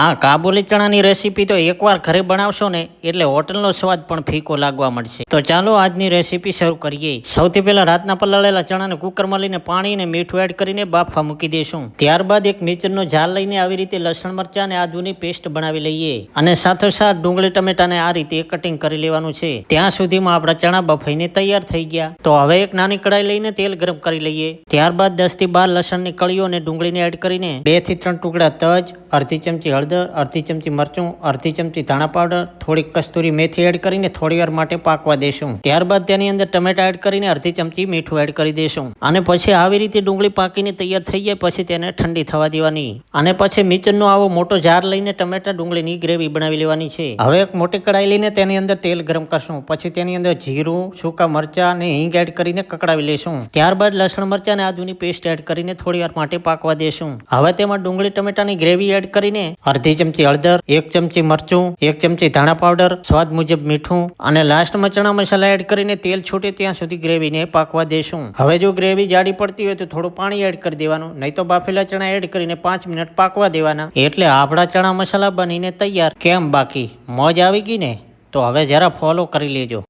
આ કાબુલી ચણાની રેસીપી તો એકવાર ઘરે બનાવશો ને એટલે હોટલનો સ્વાદ પણ ફીકો લાગવા મળશે. તો ચાલો આજની રેસીપી શરૂ કરીએ. સૌથી પહેલા રાતના પલાળેલા ચણાને કુકરમાં લઈને પાણી અને મીઠું એડ કરીને બાફવા મૂકી દઈશું. ત્યારબાદ એક મિક્સરનો જાર લઈને આવી રીતે લસણ મરચાં અને આદુની પેસ્ટ બનાવી લઈએ અને સાથોસાથ ડુંગળી ટમેટાને આ રીતે કટિંગ કરી લેવાનું છે. ત્યાં સુધીમાં આપણા ચણા બફાઈને તૈયાર થઈ ગયા. તો હવે એક નાની કડાઈ લઈને તેલ ગરમ કરી લઈએ. ત્યારબાદ 10 થી 12 લસણની કળીઓ અને ડુંગળીને એડ કરીને 2 થી 3 ટુકડા તજ, અડધી ચમચી હળદર, અડધી ચમચી મરચું, અડધી ચમચી ધાણા પાવડર, થોડીક કસ્તુરી મેથી એડ કરીને થોડી વાર માટે પાકવા દેશું. ત્યારબાદ તેની અંદર ટમેટા એડ કરીને અડધી ચમચી મીઠું એડ કરી દેશું અને પછી આવી રીતે ડુંગળી પાકીને તૈયાર થઈ જાય પછી તેને ઠંડી થવા દેવાની અને પછી મિક્સરનો આવો મોટો જાર લઈને ટમેટા ડુંગળીની ગ્રેવી બનાવી લેવાની છે. હવે એક મોટી કડાઈ લઈને તેની અંદર તેલ ગરમ કરશું. પછી તેની અંદર જીરું, સૂકા મરચા અને હિંગ એડ કરીને કકડાવી લેશું. ત્યારબાદ લસણ મરચા અને આદુની પેસ્ટ એડ કરીને થોડી વાર માટે પાકવા દેશું. હવે તેમાં ડુંગળી ટમેટાની ગ્રેવી એડ કરીને અડધી ચમચી હળદર, 1 ચમચી મરચું, 1 ચમચી ધાણા પાવડર, સ્વાદ મુજબ મીઠું અને લાસ્ટમાં ચણા મસાલા એડ કરીને તેલ છૂટે ત્યાં સુધી ગ્રેવીને પાકવા દેશું. હવે જો ગ્રેવી જાડી પડતી હોય તો થોડું પાણી એડ કરી દેવાનું, નહીં તો બાફેલા ચણા એડ કરીને 5 મિનિટ પાકવા દેવાના. એટલે આપણા ચણા મસાલા બનીને તૈયાર. કેમ બાકી મોજ આવી ગઈ ને? તો હવે જરા ફોલો કરી લેજો.